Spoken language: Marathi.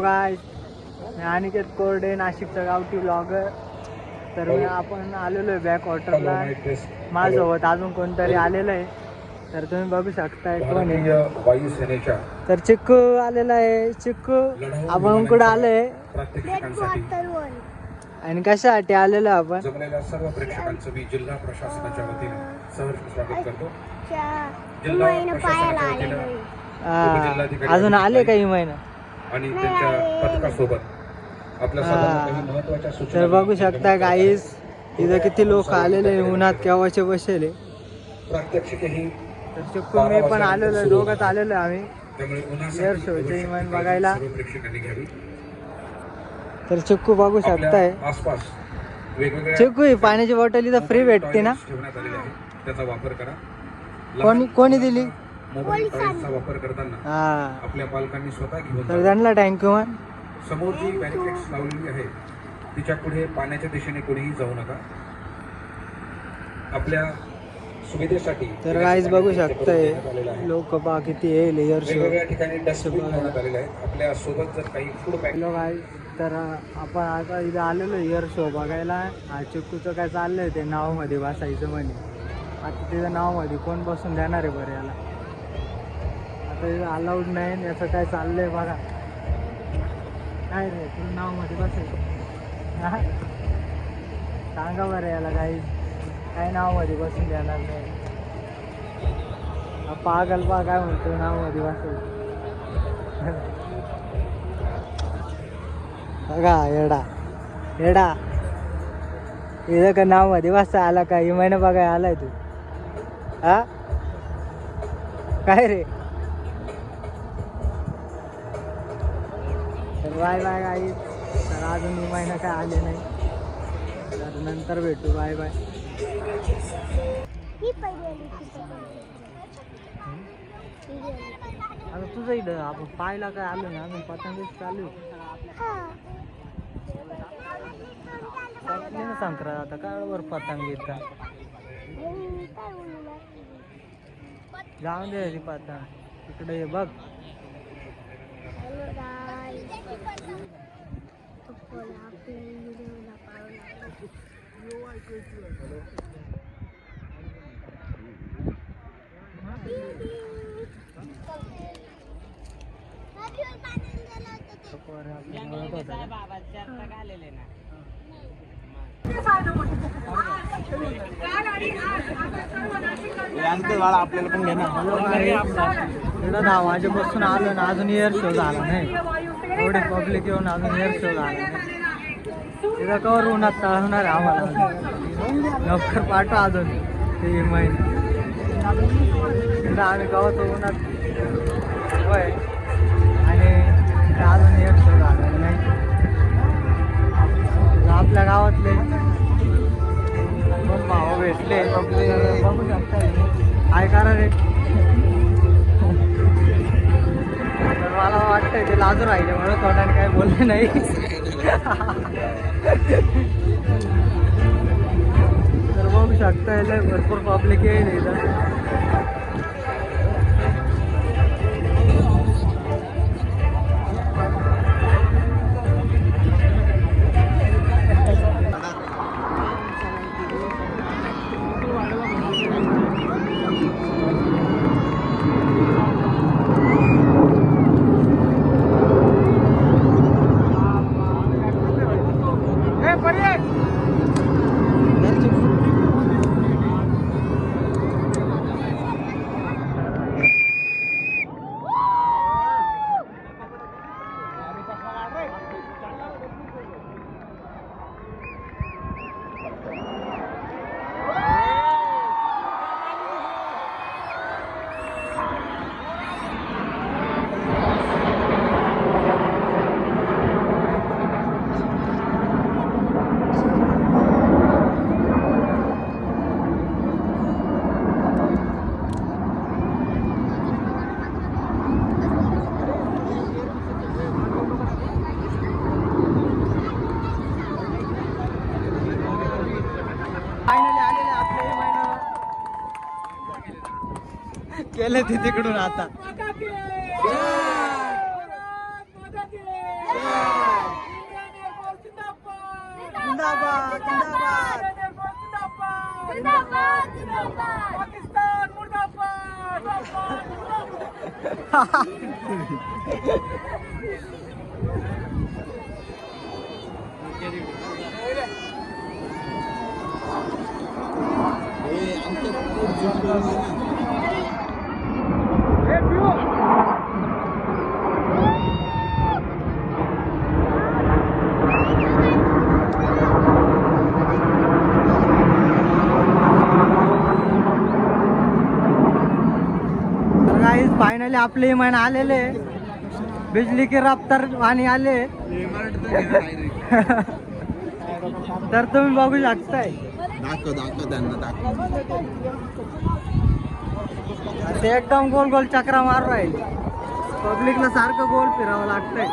काय अनिकेत कोरडे, नाशिकचा गावठी ब्लॉगर. तर आपण आलेलो आहे बॅक वॉटरला. माझ्यासोबत अजून कोणतरी आलेलं आहे, तर तुम्ही बघू शकताय कोण आहे. वायुसेनेच्या तर चिक्कू आलेला आहे. चिक्कू आपण कुठं आलोय आणि कशासाठी आलेलो आपण? जमलेल्या सर्व प्रेक्षकांचं मी जिल्हा प्रशासनाच्या वतीने सहर्ष स्वागत करतो. अजून आले काही महिना आणि त्यांच्या पथकासोबत आपल्या सर्वांना काही महत्त्वाच्या सूचना. तर बघू शकता गाईस, इथं किती लोक आलेले उन्हात केव्हाचे बसले. प्रात्यक्षिकही तर चिक्कू मी पण आलेलो, दोघंच आलेलो आम्ही त्यामुळे एअर शोचे इव्हेंट बघायला. सर्व प्रेक्षकांनी घ्यावी. तर चिक्कू बघू शकताय. आसपास वेगवेगळ्या चिक्कू ही पाण्याची बॉटल इथं फ्री भेटते ना? ठेवण्यात आलेली आहे, त्याचा वापर करा. कोणी दिली? मोबाईल टॉयलेटचा वापर करताना हा, आपल्या पालकांनी स्वतः घेऊन तर त्यांना थँक्यू मग. समोर जी बॅरिकेड्स लावलेली आहे तिच्या पुढे पाण्याच्या दिशेने कोणीही जाऊ नका. आपल्या सुविधेसाठी तर गाईज बघू शकताय लोक बा किती येईल एअर शो. वेगवेगळ्या ठिकाणी डस्टबिन लावण्यात आलेले आहेत. आपल्या सोबत जर काही फूड पॅक. हॅलो गाईज, तर आपण आता इथं आलेलो एअर शो बघायला. चिक्कूचं काय चाललंय ते नावमध्ये बसायचं म्हणे. आता तिथं नावमध्ये कोण बसून देणार आहे बरं याला? आता इथं अलाउड नाही, याचं काय चाललंय बघा. काय रे, तुला नावमध्ये बसायचं? हा, सांगा बरं याला काही काय नावमध्ये बसून देणार नाही. पागल पा काय म्हणतो नावमध्ये बसायचं. बघा येडा येडा, इथं का नावमध्ये बसता आला का? महिना बघाय आलाय तू? हा, काय रे? तर बाय बाय गाई. तर अजून महिना काय आले नाही, तर नंतर भेटू. Bye bye. आता तुझं इथं आपण पाहायला काय आलो ना, अजून पतंगच चालू ना. संक्रांत आता काय वर पतंग येत का? जाऊन दे ती पतंग तिकडे ये बघ. आपल्याला पण घेणार. 10 वाजेपासून आलो ना, अजून एअर शो झाला नाही. एवढे पब्लिक येऊन अजून एअर शो झाला नाही. तिथं कवर उन्हात तळवणार आम्हाला. लवकर पाठवा अजून ते महिने. तिथं आम्ही गावात उन्हात होय, आणि अजून एअर शो झाला नाही. आपल्या गावातले पण भाव भेटले. बघू शकता काय करा रे. तर मला वाटतंय ते लाजून राहिले म्हणून तोंडाने काय बोलले नाही. तर बघू शकता भरपूर पब्लिक येईल इथं. केलं ते तिकडून आता. जिंदाबाद जिंदाबाद पाकिस्तान फायनली आपले इमान आलेले बिजली की रफ्तार पाणी आले तर तुम्ही बघू शकताय. दाखव त्यांना दाखव. ते एकदम गोल गोल चक्रा मारू राहील. पब्लिकला सारखं गोल फिरावं लागतंय.